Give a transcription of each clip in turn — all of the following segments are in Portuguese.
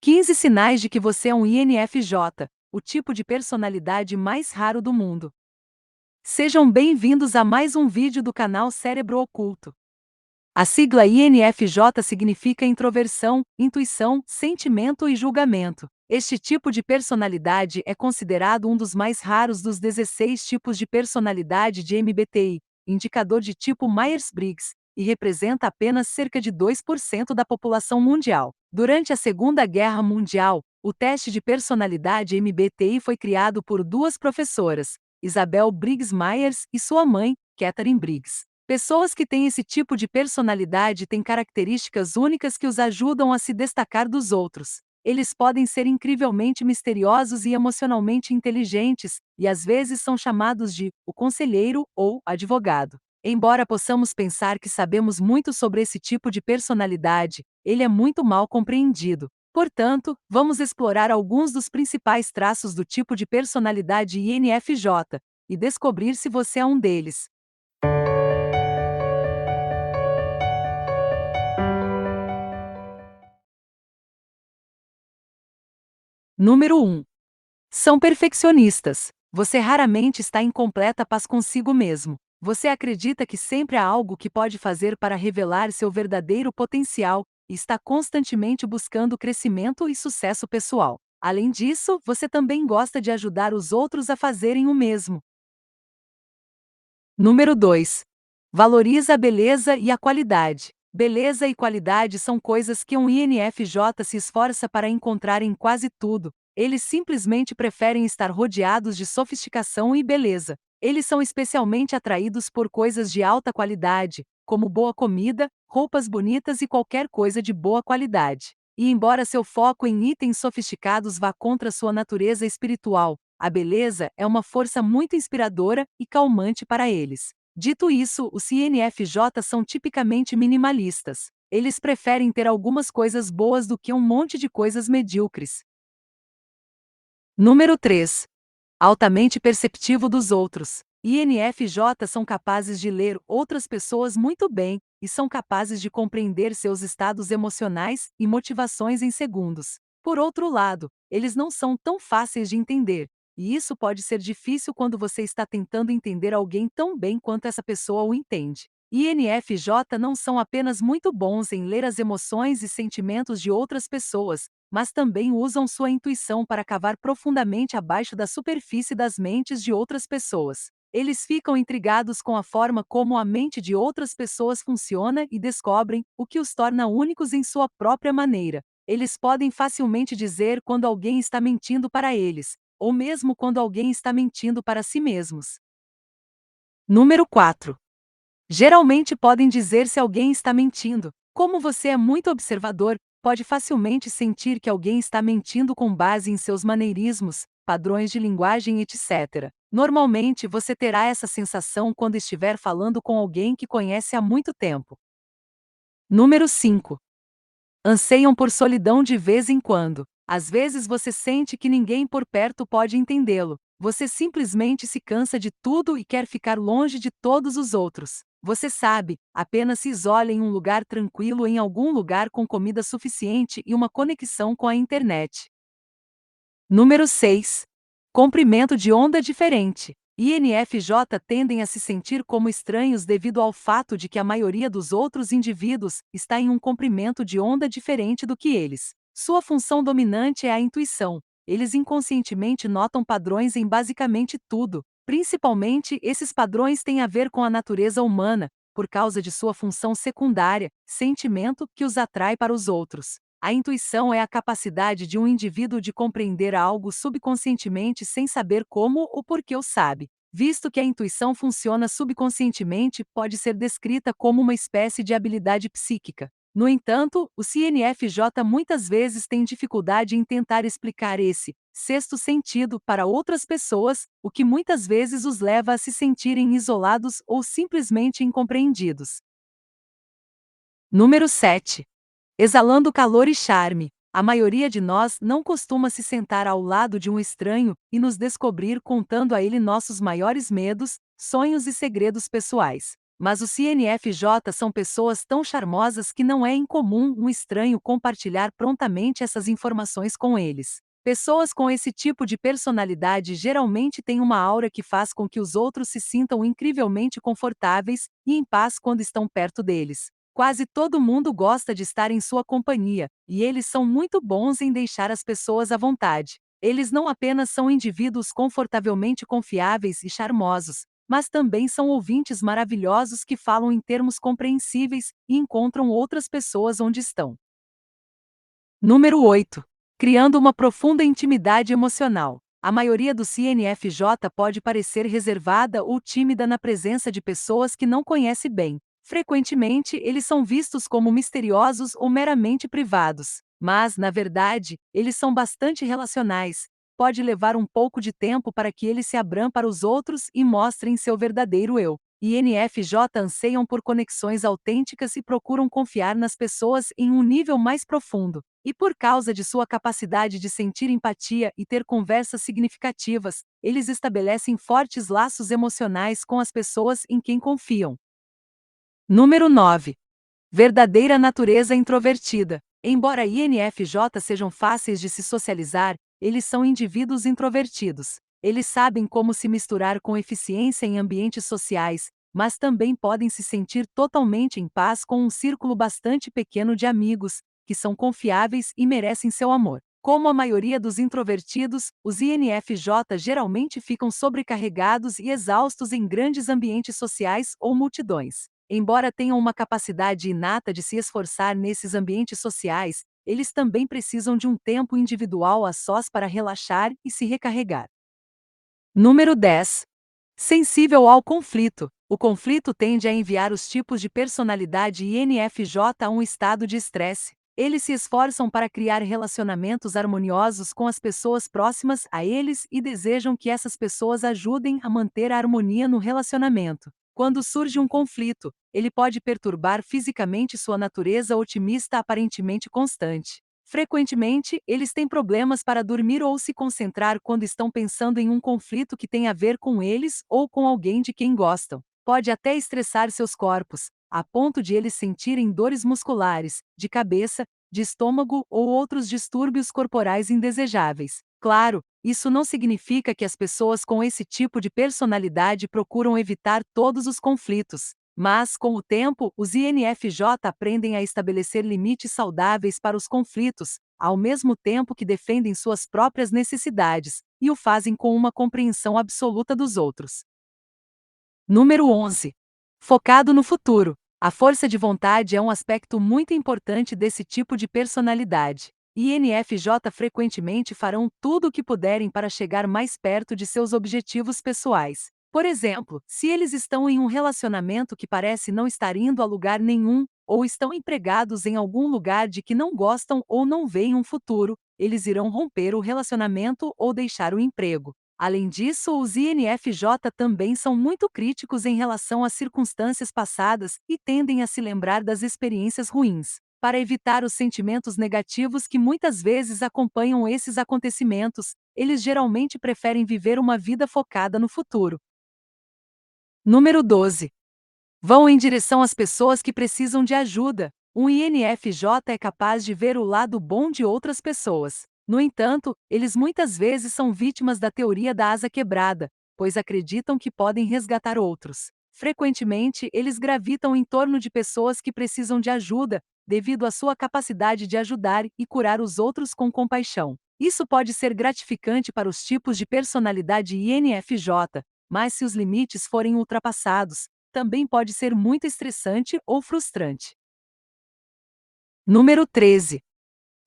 15 sinais de que você é um INFJ, o tipo de personalidade mais raro do mundo. Sejam bem-vindos a mais um vídeo do canal Cérebro Oculto. A sigla INFJ significa introversão, intuição, sentimento e julgamento. Este tipo de personalidade é considerado um dos mais raros dos 16 tipos de personalidade de MBTI, indicador de tipo Myers-Briggs, e representa apenas cerca de 2% da população mundial. Durante a Segunda Guerra Mundial, o teste de personalidade MBTI foi criado por duas professoras, Isabel Briggs Myers e sua mãe, Catherine Briggs. Pessoas que têm esse tipo de personalidade têm características únicas que os ajudam a se destacar dos outros. Eles podem ser incrivelmente misteriosos e emocionalmente inteligentes, e às vezes são chamados de o conselheiro ou advogado. Embora possamos pensar que sabemos muito sobre esse tipo de personalidade, ele é muito mal compreendido. Portanto, vamos explorar alguns dos principais traços do tipo de personalidade INFJ e descobrir se você é um deles. Número 1. São perfeccionistas. Você raramente está em completa paz consigo mesmo. Você acredita que sempre há algo que pode fazer para revelar seu verdadeiro potencial e está constantemente buscando crescimento e sucesso pessoal. Além disso, você também gosta de ajudar os outros a fazerem o mesmo. Número 2. Valoriza a beleza e a qualidade. Beleza e qualidade são coisas que um INFJ se esforça para encontrar em quase tudo. Eles simplesmente preferem estar rodeados de sofisticação e beleza. Eles são especialmente atraídos por coisas de alta qualidade, como boa comida, roupas bonitas e qualquer coisa de boa qualidade. E embora seu foco em itens sofisticados vá contra sua natureza espiritual, a beleza é uma força muito inspiradora e calmante para eles. Dito isso, os INFJ são tipicamente minimalistas. Eles preferem ter algumas coisas boas do que um monte de coisas medíocres. Número 3. Altamente perceptivo dos outros. INFJ são capazes de ler outras pessoas muito bem e são capazes de compreender seus estados emocionais e motivações em segundos. Por outro lado, eles não são tão fáceis de entender, e isso pode ser difícil quando você está tentando entender alguém tão bem quanto essa pessoa o entende. INFJ não são apenas muito bons em ler as emoções e sentimentos de outras pessoas, mas também usam sua intuição para cavar profundamente abaixo da superfície das mentes de outras pessoas. Eles ficam intrigados com a forma como a mente de outras pessoas funciona e descobrem o que os torna únicos em sua própria maneira. Eles podem facilmente dizer quando alguém está mentindo para eles, ou mesmo quando alguém está mentindo para si mesmos. Número 4. Geralmente podem dizer se alguém está mentindo. Como você é muito observador, pode facilmente sentir que alguém está mentindo com base em seus maneirismos, padrões de linguagem, etc. Normalmente você terá essa sensação quando estiver falando com alguém que conhece há muito tempo. Número 5. Anseiam por solidão de vez em quando. Às vezes você sente que ninguém por perto pode entendê-lo. Você simplesmente se cansa de tudo e quer ficar longe de todos os outros. Você sabe, apenas se isole em um lugar tranquilo, em algum lugar com comida suficiente e uma conexão com a internet. Número 6. Comprimento de onda diferente. INFJ tendem a se sentir como estranhos devido ao fato de que a maioria dos outros indivíduos está em um comprimento de onda diferente do que eles. Sua função dominante é a intuição. Eles inconscientemente notam padrões em basicamente tudo. Principalmente, esses padrões têm a ver com a natureza humana, por causa de sua função secundária, sentimento, que os atrai para os outros. A intuição é a capacidade de um indivíduo de compreender algo subconscientemente sem saber como ou por que o sabe. Visto que a intuição funciona subconscientemente, pode ser descrita como uma espécie de habilidade psíquica. No entanto, o CNFJ muitas vezes tem dificuldade em tentar explicar esse sexto sentido para outras pessoas, o que muitas vezes os leva a se sentirem isolados ou simplesmente incompreendidos. Número 7. Exalando calor e charme. A maioria de nós não costuma se sentar ao lado de um estranho e nos descobrir contando a ele nossos maiores medos, sonhos e segredos pessoais. Mas os CNFJ são pessoas tão charmosas que não é incomum um estranho compartilhar prontamente essas informações com eles. Pessoas com esse tipo de personalidade geralmente têm uma aura que faz com que os outros se sintam incrivelmente confortáveis e em paz quando estão perto deles. Quase todo mundo gosta de estar em sua companhia, e eles são muito bons em deixar as pessoas à vontade. Eles não apenas são indivíduos confortavelmente confiáveis e charmosos, mas também são ouvintes maravilhosos que falam em termos compreensíveis e encontram outras pessoas onde estão. Número 8. Criando uma profunda intimidade emocional. A maioria dos CNFJ pode parecer reservada ou tímida na presença de pessoas que não conhece bem. Frequentemente, eles são vistos como misteriosos ou meramente privados. Mas, na verdade, eles são bastante relacionais. Pode levar um pouco de tempo para que eles se abram para os outros e mostrem seu verdadeiro eu. INFJ anseiam por conexões autênticas e procuram confiar nas pessoas em um nível mais profundo. E por causa de sua capacidade de sentir empatia e ter conversas significativas, eles estabelecem fortes laços emocionais com as pessoas em quem confiam. Número 9. Verdadeira natureza introvertida. Embora INFJ sejam fáceis de se socializar, eles são indivíduos introvertidos. Eles sabem como se misturar com eficiência em ambientes sociais, mas também podem se sentir totalmente em paz com um círculo bastante pequeno de amigos, que são confiáveis e merecem seu amor. Como a maioria dos introvertidos, os INFJ geralmente ficam sobrecarregados e exaustos em grandes ambientes sociais ou multidões. Embora tenham uma capacidade inata de se esforçar nesses ambientes sociais, eles também precisam de um tempo individual a sós para relaxar e se recarregar. Número 10. Sensível ao conflito. O conflito tende a enviar os tipos de personalidade INFJ a um estado de estresse. Eles se esforçam para criar relacionamentos harmoniosos com as pessoas próximas a eles e desejam que essas pessoas ajudem a manter a harmonia no relacionamento. Quando surge um conflito, ele pode perturbar fisicamente sua natureza otimista aparentemente constante. Frequentemente, eles têm problemas para dormir ou se concentrar quando estão pensando em um conflito que tem a ver com eles ou com alguém de quem gostam. Pode até estressar seus corpos, a ponto de eles sentirem dores musculares, de cabeça, de estômago ou outros distúrbios corporais indesejáveis. Claro, isso não significa que as pessoas com esse tipo de personalidade procuram evitar todos os conflitos. Mas, com o tempo, os INFJ aprendem a estabelecer limites saudáveis para os conflitos, ao mesmo tempo que defendem suas próprias necessidades, e o fazem com uma compreensão absoluta dos outros. Número 11. Focado no futuro. A força de vontade é um aspecto muito importante desse tipo de personalidade. INFJ frequentemente farão tudo o que puderem para chegar mais perto de seus objetivos pessoais. Por exemplo, se eles estão em um relacionamento que parece não estar indo a lugar nenhum, ou estão empregados em algum lugar de que não gostam ou não veem um futuro, eles irão romper o relacionamento ou deixar o emprego. Além disso, os INFJ também são muito críticos em relação às circunstâncias passadas e tendem a se lembrar das experiências ruins. Para evitar os sentimentos negativos que muitas vezes acompanham esses acontecimentos, eles geralmente preferem viver uma vida focada no futuro. Número 12. Vão em direção às pessoas que precisam de ajuda. Um INFJ é capaz de ver o lado bom de outras pessoas. No entanto, eles muitas vezes são vítimas da teoria da asa quebrada, pois acreditam que podem resgatar outros. Frequentemente, eles gravitam em torno de pessoas que precisam de ajuda, devido à sua capacidade de ajudar e curar os outros com compaixão. Isso pode ser gratificante para os tipos de personalidade INFJ, mas se os limites forem ultrapassados, também pode ser muito estressante ou frustrante. Número 13.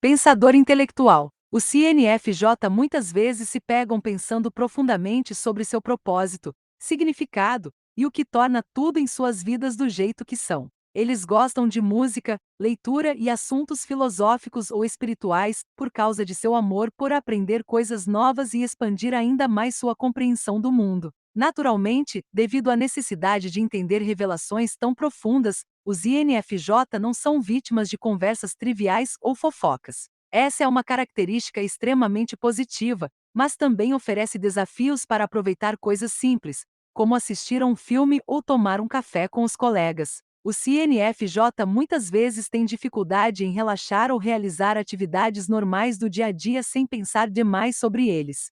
Pensador intelectual. Os CNFJ muitas vezes se pegam pensando profundamente sobre seu propósito, significado e o que torna tudo em suas vidas do jeito que são. Eles gostam de música, leitura e assuntos filosóficos ou espirituais por causa de seu amor por aprender coisas novas e expandir ainda mais sua compreensão do mundo. Naturalmente, devido à necessidade de entender revelações tão profundas, os INFJ não são vítimas de conversas triviais ou fofocas. Essa é uma característica extremamente positiva, mas também oferece desafios para aproveitar coisas simples, como assistir a um filme ou tomar um café com os colegas. Os INFJ muitas vezes têm dificuldade em relaxar ou realizar atividades normais do dia a dia sem pensar demais sobre eles.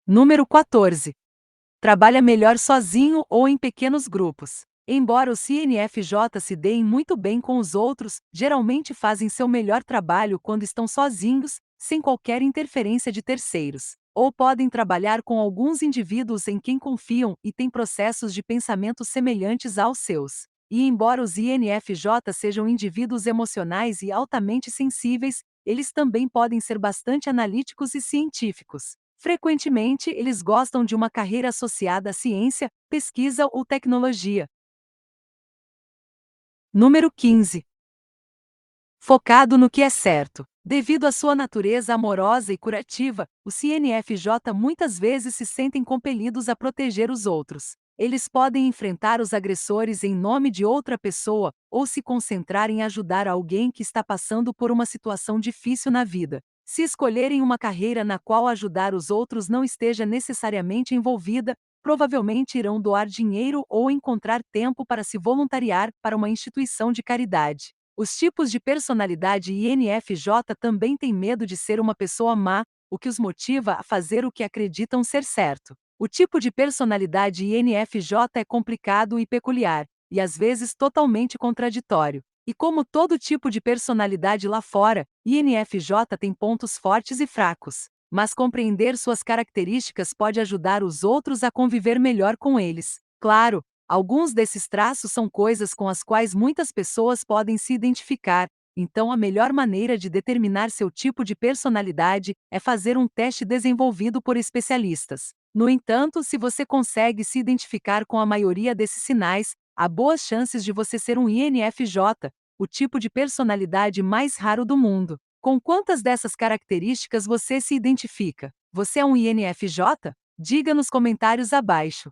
Número 14. Trabalha melhor sozinho ou em pequenos grupos. Embora os INFJ se deem muito bem com os outros, geralmente fazem seu melhor trabalho quando estão sozinhos, sem qualquer interferência de terceiros. Ou podem trabalhar com alguns indivíduos em quem confiam e têm processos de pensamento semelhantes aos seus. E embora os INFJ sejam indivíduos emocionais e altamente sensíveis, eles também podem ser bastante analíticos e científicos. Frequentemente, eles gostam de uma carreira associada à ciência, pesquisa ou tecnologia. Número 15. Focado no que é certo. Devido à sua natureza amorosa e curativa, os CNFJ muitas vezes se sentem compelidos a proteger os outros. Eles podem enfrentar os agressores em nome de outra pessoa ou se concentrar em ajudar alguém que está passando por uma situação difícil na vida. Se escolherem uma carreira na qual ajudar os outros não esteja necessariamente envolvida, provavelmente irão doar dinheiro ou encontrar tempo para se voluntariar para uma instituição de caridade. Os tipos de personalidade INFJ também têm medo de ser uma pessoa má, o que os motiva a fazer o que acreditam ser certo. O tipo de personalidade INFJ é complicado e peculiar, e às vezes totalmente contraditório. E como todo tipo de personalidade lá fora, INFJ tem pontos fortes e fracos. Mas compreender suas características pode ajudar os outros a conviver melhor com eles. Claro, alguns desses traços são coisas com as quais muitas pessoas podem se identificar, então a melhor maneira de determinar seu tipo de personalidade é fazer um teste desenvolvido por especialistas. No entanto, se você consegue se identificar com a maioria desses sinais, há boas chances de você ser um INFJ, o tipo de personalidade mais raro do mundo. Com quantas dessas características você se identifica? Você é um INFJ? Diga nos comentários abaixo.